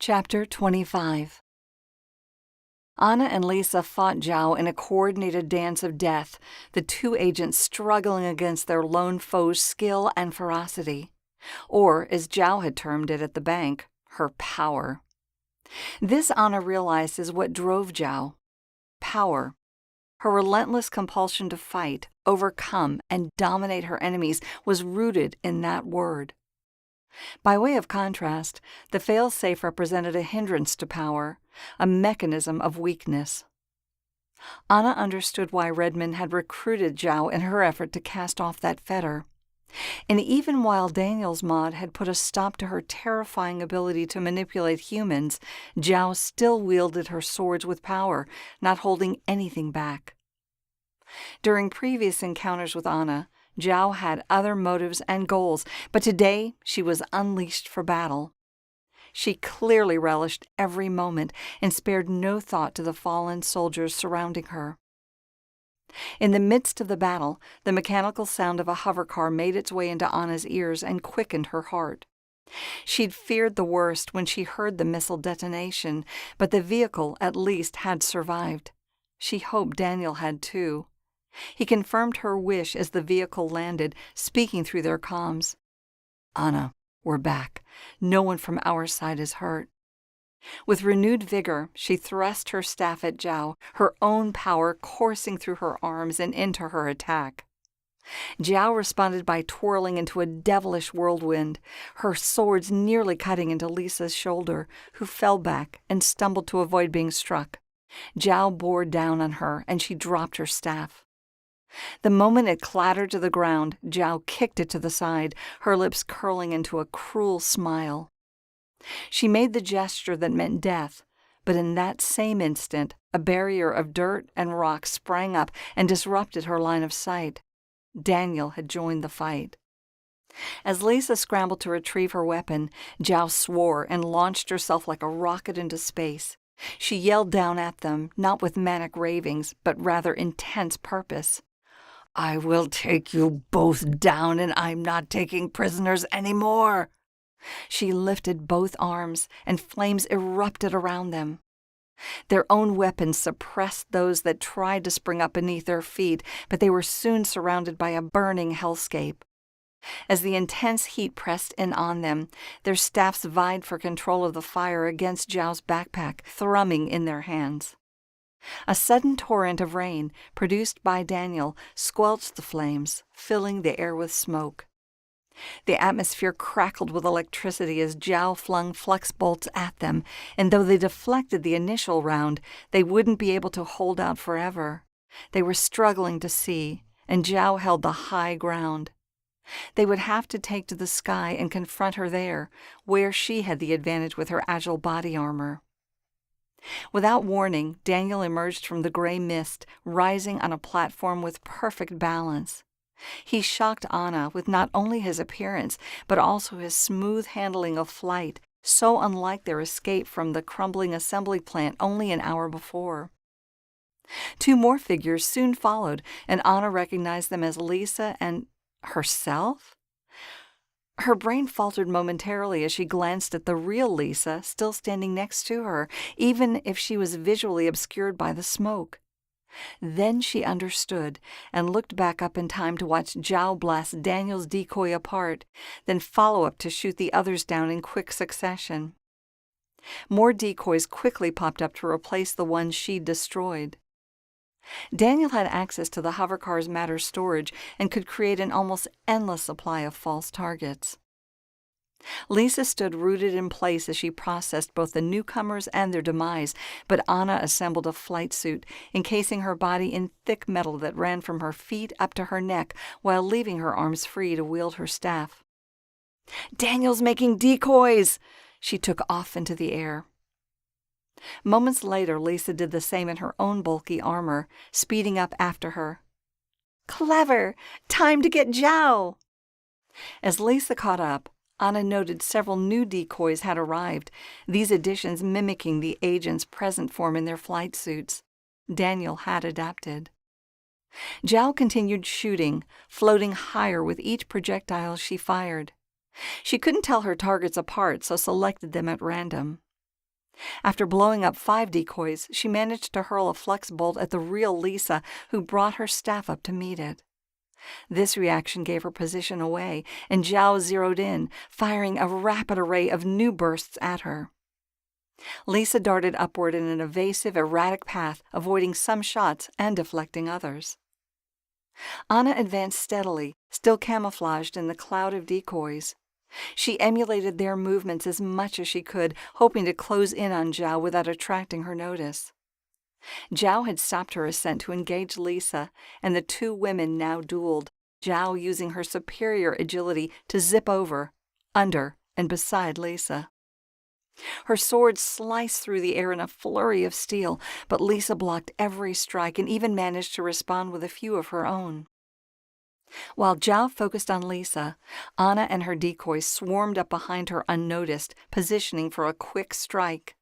Chapter 25. Anna and Lisa fought Zhao in a coordinated dance of death, the two agents struggling against their lone foe's skill and ferocity, or, as Zhao had termed it at the bank, her power. This, Anna realized, is what drove Zhao. Power. Her relentless compulsion to fight, overcome, and dominate her enemies was rooted in that word. By way of contrast, the Failsafe represented a hindrance to power, a mechanism of weakness. Anna understood why Redmond had recruited Zhao in her effort to cast off that fetter. And even while Daniel's mod had put a stop to her terrifying ability to manipulate humans, Zhao still wielded her swords with power, not holding anything back. During previous encounters with Anna, Zhao had other motives and goals, but today she was unleashed for battle. She clearly relished every moment and spared no thought to the fallen soldiers surrounding her. In the midst of the battle, the mechanical sound of a hovercar made its way into Anna's ears and quickened her heart. She'd feared the worst when she heard the missile detonation, but the vehicle at least had survived. She hoped Daniel had too. He confirmed her wish as the vehicle landed, speaking through their comms. "Anna, we're back. No one from our side is hurt." With renewed vigor, she thrust her staff at Zhao, her own power coursing through her arms and into her attack. Zhao responded by twirling into a devilish whirlwind, her swords nearly cutting into Lisa's shoulder, who fell back and stumbled to avoid being struck. Zhao bore down on her, and she dropped her staff. The moment it clattered to the ground, Zhao kicked it to the side, her lips curling into a cruel smile. She made the gesture that meant death, but in that same instant, a barrier of dirt and rock sprang up and disrupted her line of sight. Daniel had joined the fight. As Lisa scrambled to retrieve her weapon, Zhao swore and launched herself like a rocket into space. She yelled down at them, not with manic ravings, but rather intense purpose. "I will take you both down, and I'm not taking prisoners anymore." She lifted both arms, and flames erupted around them. Their own weapons suppressed those that tried to spring up beneath their feet, but they were soon surrounded by a burning hellscape. As the intense heat pressed in on them, their staffs vied for control of the fire against Zhao's backpack, thrumming in their hands. A sudden torrent of rain, produced by Daniel, squelched the flames, filling the air with smoke. The atmosphere crackled with electricity as Zhao flung flux bolts at them, and though they deflected the initial round, they wouldn't be able to hold out forever. They were struggling to see, and Zhao held the high ground. They would have to take to the sky and confront her there, where she had the advantage with her agile body armor. Without warning, Daniel emerged from the gray mist, rising on a platform with perfect balance. He shocked Anna with not only his appearance, but also his smooth handling of flight, so unlike their escape from the crumbling assembly plant only an hour before. Two more figures soon followed, and Anna recognized them as Lisa and herself? Her brain faltered momentarily as she glanced at the real Lisa still standing next to her, even if she was visually obscured by the smoke. Then she understood and looked back up in time to watch Zhao blast Daniel's decoy apart, then follow up to shoot the others down in quick succession. More decoys quickly popped up to replace the ones she'd destroyed. Daniel had access to the hovercar's matter storage and could create an almost endless supply of false targets. Lisa stood rooted in place as she processed both the newcomers and their demise, but Anna assembled a flight suit, encasing her body in thick metal that ran from her feet up to her neck while leaving her arms free to wield her staff. "Daniel's making decoys!" She took off into the air. Moments later, Lisa did the same in her own bulky armor, speeding up after her. "Clever! Time to get Zhao!" As Lisa caught up, Anna noted several new decoys had arrived, these additions mimicking the agent's present form in their flight suits. Daniel had adapted. Zhao continued shooting, floating higher with each projectile she fired. She couldn't tell her targets apart, so selected them at random. After blowing up 5 decoys, she managed to hurl a flux bolt at the real Lisa, who brought her staff up to meet it. This reaction gave her position away, and Zhao zeroed in, firing a rapid array of new bursts at her. Lisa darted upward in an evasive, erratic path, avoiding some shots and deflecting others. Anna advanced steadily, still camouflaged in the cloud of decoys. She emulated their movements as much as she could, hoping to close in on Zhao without attracting her notice. Zhao had stopped her ascent to engage Lisa, and the 2 women now dueled, Zhao using her superior agility to zip over, under, and beside Lisa. Her sword sliced through the air in a flurry of steel, but Lisa blocked every strike and even managed to respond with a few of her own. While Zhao focused on Lisa, Anna and her decoys swarmed up behind her unnoticed, positioning for a quick strike.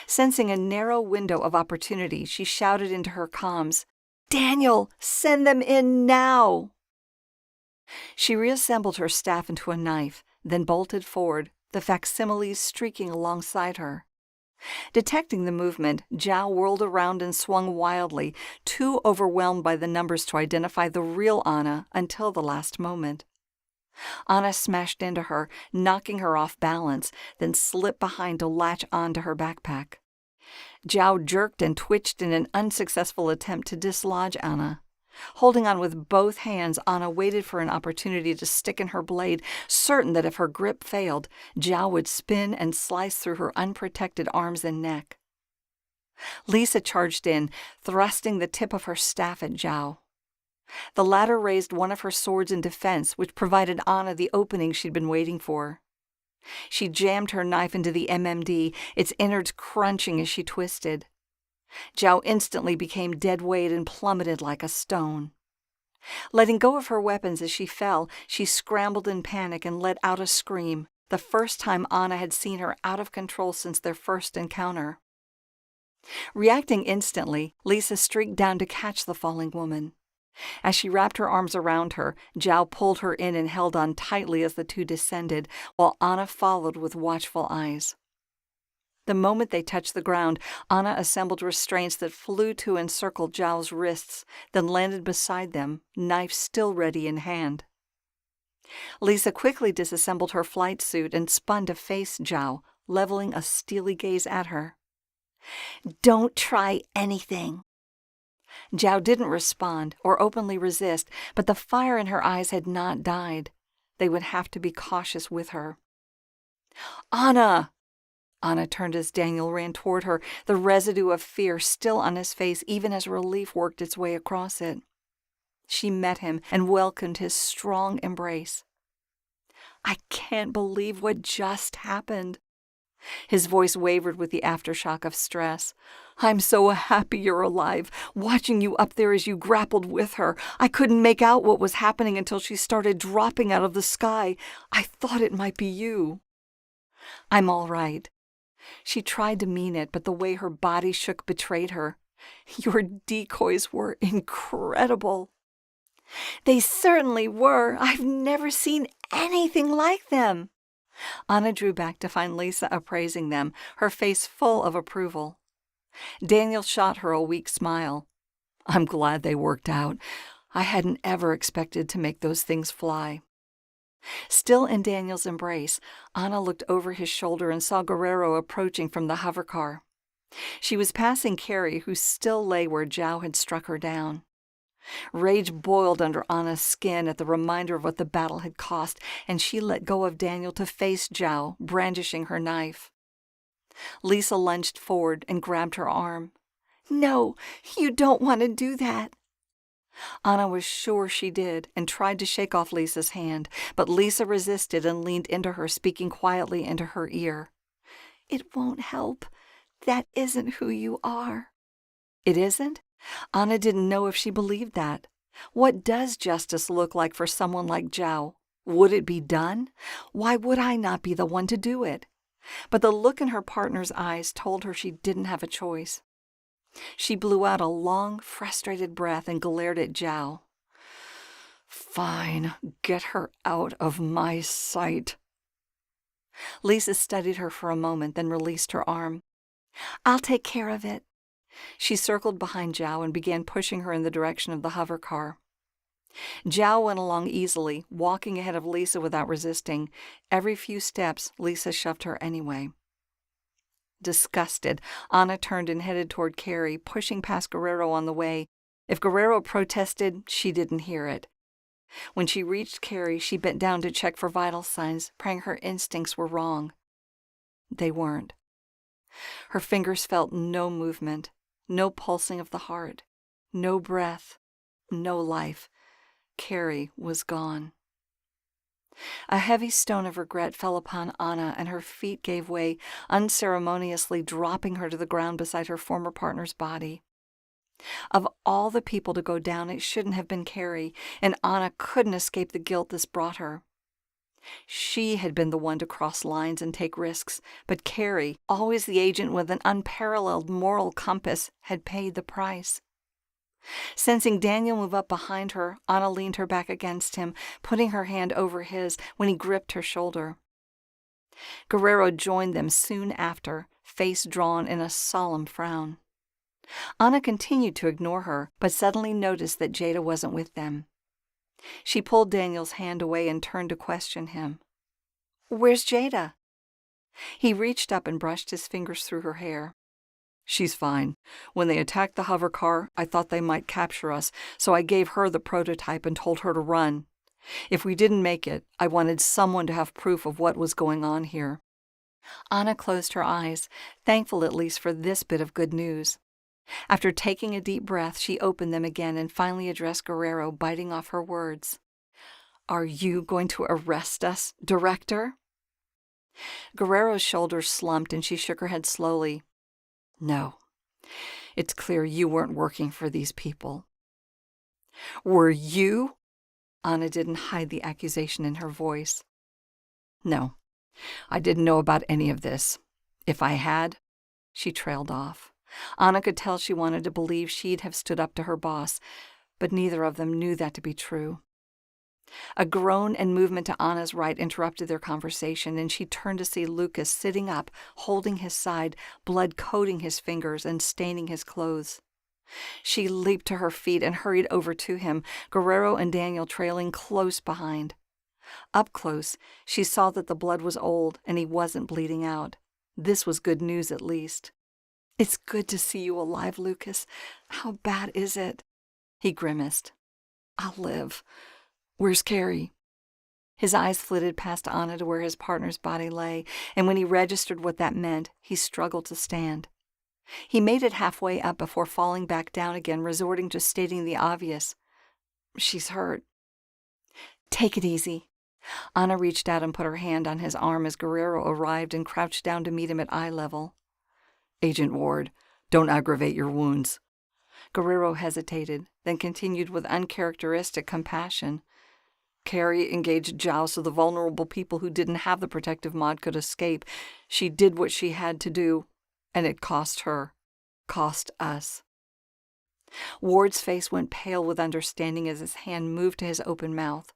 Sensing a narrow window of opportunity, she shouted into her comms, "Daniel, send them in now!" She reassembled her staff into a knife, then bolted forward, the facsimiles streaking alongside her. Detecting the movement, Zhao whirled around and swung wildly, too overwhelmed by the numbers to identify the real Anna until the last moment. Anna smashed into her, knocking her off balance, then slipped behind to latch onto her backpack. Zhao jerked and twitched in an unsuccessful attempt to dislodge Anna. Holding on with both hands, Anna waited for an opportunity to stick in her blade, certain that if her grip failed, Zhao would spin and slice through her unprotected arms and neck. Lisa charged in, thrusting the tip of her staff at Zhao. The latter raised one of her swords in defense, which provided Anna the opening she'd been waiting for. She jammed her knife into the MMD, its innards crunching as she twisted. Zhao instantly became dead weight and plummeted like a stone. Letting go of her weapons as she fell, she scrambled in panic and let out a scream, the first time Anna had seen her out of control since their first encounter. Reacting instantly, Lisa streaked down to catch the falling woman. As she wrapped her arms around her, Zhao pulled her in and held on tightly as the 2 descended, while Anna followed with watchful eyes. The moment they touched the ground, Anna assembled restraints that flew to encircle Zhao's wrists, then landed beside them, knife still ready in hand. Lisa quickly disassembled her flight suit and spun to face Zhao, leveling a steely gaze at her. "Don't try anything." Zhao didn't respond or openly resist, but the fire in her eyes had not died. They would have to be cautious with her. "Anna!" Anna turned as Daniel ran toward her, the residue of fear still on his face even as relief worked its way across it. She met him and welcomed his strong embrace. "I can't believe what just happened." His voice wavered with the aftershock of stress. "I'm so happy you're alive, watching you up there as you grappled with her. I couldn't make out what was happening until she started dropping out of the sky. I thought it might be you." "I'm all right." She tried to mean it, but the way her body shook betrayed her. "Your decoys were incredible." "They certainly were. I've never seen anything like them." Anna drew back to find Lisa appraising them, her face full of approval. Daniel shot her a weak smile. "I'm glad they worked out. I hadn't ever expected to make those things fly." Still in Daniel's embrace, Anna looked over his shoulder and saw Guerrero approaching from the hovercar. She was passing Carrie, who still lay where Zhao had struck her down. Rage boiled under Anna's skin at the reminder of what the battle had cost, and she let go of Daniel to face Zhao, brandishing her knife. Lisa lunged forward and grabbed her arm. "No, you don't want to do that." Anna was sure she did and tried to shake off Lisa's hand, but Lisa resisted and leaned into her, speaking quietly into her ear. "It won't help. That isn't who you are." "It isn't?" Anna didn't know if she believed that. What does justice look like for someone like Zhao? Would it be done? Why would I not be the one to do it? But the look in her partner's eyes told her she didn't have a choice. She blew out a long, frustrated breath and glared at Zhao. "Fine, get her out of my sight." Lisa studied her for a moment, then released her arm. I'll take care of it. She circled behind Zhao and began pushing her in the direction of the hover car. Zhao went along easily, walking ahead of Lisa without resisting. Every few steps, Lisa shoved her anyway. Disgusted, Anna turned and headed toward Carrie, pushing past Guerrero on the way. If Guerrero protested, she didn't hear it. When she reached Carrie, she bent down to check for vital signs, praying her instincts were wrong. They weren't. Her fingers felt no movement, no pulsing of the heart, no breath, no life. Carrie was gone. A heavy stone of regret fell upon Anna, and her feet gave way, unceremoniously dropping her to the ground beside her former partner's body. Of all the people to go down, it shouldn't have been Carrie, and Anna couldn't escape the guilt this brought her. She had been the one to cross lines and take risks, but Carrie, always the agent with an unparalleled moral compass, had paid the price. Sensing Daniel move up behind her, Anna leaned her back against him, putting her hand over his when he gripped her shoulder. Guerrero joined them soon after, face drawn in a solemn frown. Anna continued to ignore her, but suddenly noticed that Jada wasn't with them. She pulled Daniel's hand away and turned to question him. "Where's Jada?" He reached up and brushed his fingers through her hair. "She's fine. When they attacked the hover car, I thought they might capture us, so I gave her the prototype and told her to run. If we didn't make it, I wanted someone to have proof of what was going on here." Anna closed her eyes, thankful at least for this bit of good news. After taking a deep breath, she opened them again and finally addressed Guerrero, biting off her words. "Are you going to arrest us, Director?" Guerrero's shoulders slumped and she shook her head slowly. "No. It's clear you weren't working for these people." "Were you?" Anna didn't hide the accusation in her voice. "No. I didn't know about any of this. If I had..." She trailed off. Anna could tell she wanted to believe she'd have stood up to her boss, but neither of them knew that to be true. A groan and movement to Anna's right interrupted their conversation, and she turned to see Lucas sitting up, holding his side, blood coating his fingers and staining his clothes. She leaped to her feet and hurried over to him, Guerrero and Daniel trailing close behind. Up close, she saw that the blood was old and he wasn't bleeding out. This was good news at least. "It's good to see you alive, Lucas. How bad is it?" He grimaced. "I'll live. Where's Carrie?" His eyes flitted past Anna to where his partner's body lay, and when he registered what that meant, he struggled to stand. He made it halfway up before falling back down again, resorting to stating the obvious. "She's hurt." "Take it easy." Anna reached out and put her hand on his arm as Guerrero arrived and crouched down to meet him at eye level. "Agent Ward, don't aggravate your wounds." Guerrero hesitated, then continued with uncharacteristic compassion. "Carrie engaged Zhao so the vulnerable people who didn't have the protective mod could escape. She did what she had to do, and it cost her. Cost us." Ward's face went pale with understanding as his hand moved to his open mouth.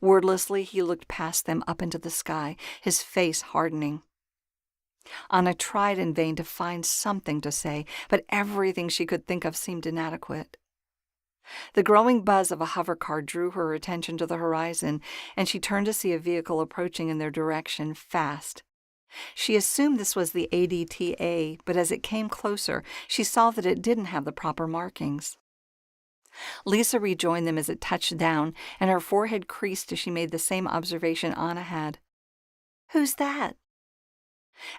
Wordlessly, he looked past them up into the sky, his face hardening. Anna tried in vain to find something to say, but everything she could think of seemed inadequate. The growing buzz of a hover car drew her attention to the horizon, and she turned to see a vehicle approaching in their direction, fast. She assumed this was the ADTA, but as it came closer, she saw that it didn't have the proper markings. Lisa rejoined them as it touched down, and her forehead creased as she made the same observation Anna had. "Who's that?"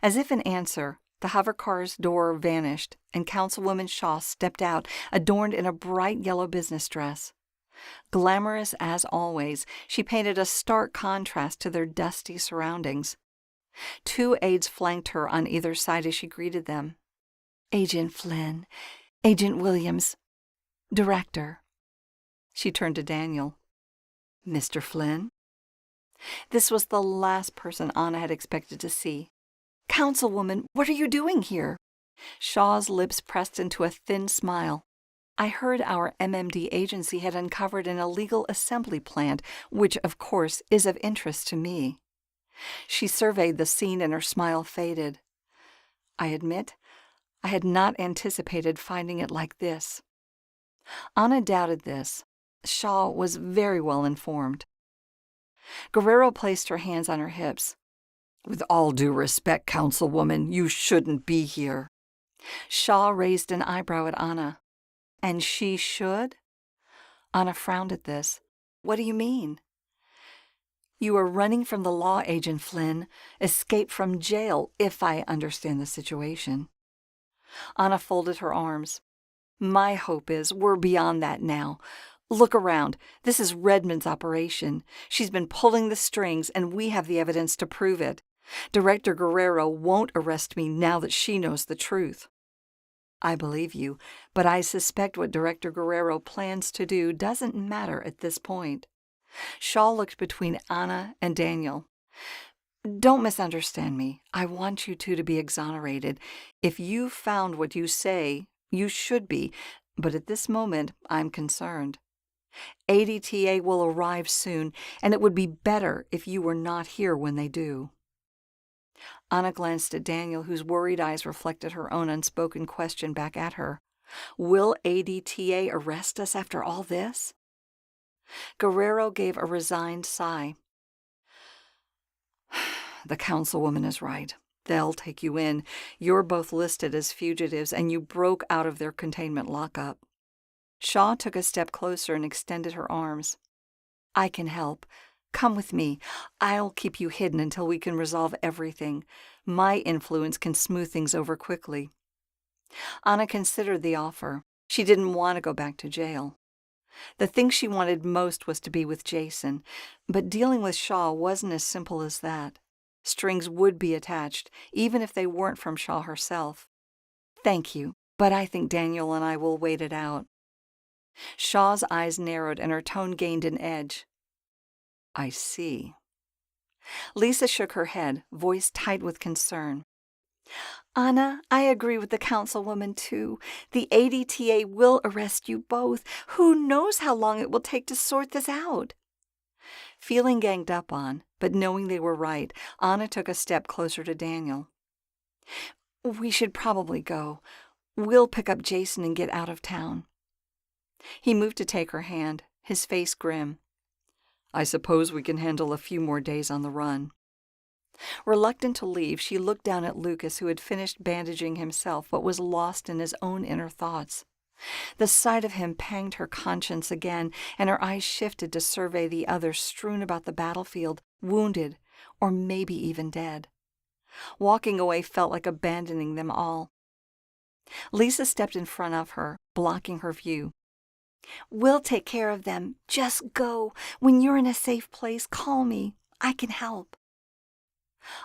As if in answer, the hover car's door vanished, and Councilwoman Shaw stepped out, adorned in a bright yellow business dress. Glamorous as always, she painted a stark contrast to their dusty surroundings. 2 aides flanked her on either side as she greeted them. "Agent Flynn, Agent Williams, Director." She turned to Daniel. "Mr. Flynn?" This was the last person Anna had expected to see. "Councilwoman, what are you doing here?" Shaw's lips pressed into a thin smile. "I heard our MMD agency had uncovered an illegal assembly plant, which, of course, is of interest to me." She surveyed the scene and her smile faded. I admit, I had not anticipated finding it like this. Anna doubted this. Shaw was very well informed. Guerrero placed her hands on her hips. With all due respect, councilwoman, you shouldn't be here. Shaw raised an eyebrow at Anna. And she should? Anna frowned at this. What do you mean? You are running from the law, Agent Flynn. Escape from jail, if I understand the situation. Anna folded her arms. My hope is we're beyond that now. Look around. This is Redmond's operation. She's been pulling the strings, and we have the evidence to prove it. Director Guerrero won't arrest me now that she knows the truth. I believe you, but I suspect what Director Guerrero plans to do doesn't matter at this point. Shaw looked between Anna and Daniel. Don't misunderstand me. I want you two to be exonerated. If you found what you say, you should be, but at this moment, I'm concerned. ADTA will arrive soon, and it would be better if you were not here when they do. Anna glanced at Daniel, whose worried eyes reflected her own unspoken question back at her. Will ADTA arrest us after all this? Guerrero gave a resigned sigh. The councilwoman is right. They'll take you in. You're both listed as fugitives, and you broke out of their containment lockup. Shaw took a step closer and extended her arms. I can help. Come with me. I'll keep you hidden until we can resolve everything. My influence can smooth things over quickly. Anna considered the offer. She didn't want to go back to jail. The thing she wanted most was to be with Jason, but dealing with Shaw wasn't as simple as that. Strings would be attached, even if they weren't from Shaw herself. Thank you, but I think Daniel and I will wait it out. Shaw's eyes narrowed and her tone gained an edge. I see. Lisa shook her head, voice tight with concern. Anna, I agree with the councilwoman, too. The ADTA will arrest you both. Who knows how long it will take to sort this out? Feeling ganged up on, but knowing they were right, Anna took a step closer to Daniel. We should probably go. We'll pick up Jason and get out of town. He moved to take her hand, his face grim. I suppose we can handle a few more days on the run. Reluctant to leave, she looked down at Lucas, who had finished bandaging himself but was lost in his own inner thoughts. The sight of him panged her conscience again, and her eyes shifted to survey the others strewn about the battlefield, wounded, or maybe even dead. Walking away felt like abandoning them all. Lisa stepped in front of her, blocking her view. We'll take care of them. Just go. When you're in a safe place, call me. I can help.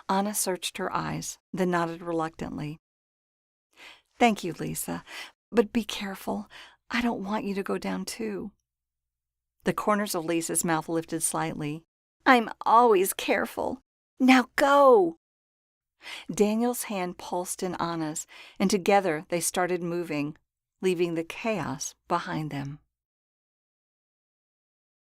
Anna searched her eyes, then nodded reluctantly. Thank you, Lisa, but be careful. I don't want you to go down too. The corners of Lisa's mouth lifted slightly. I'm always careful. Now go! Daniel's hand pulsed in Anna's, and together they started moving, leaving the chaos behind them.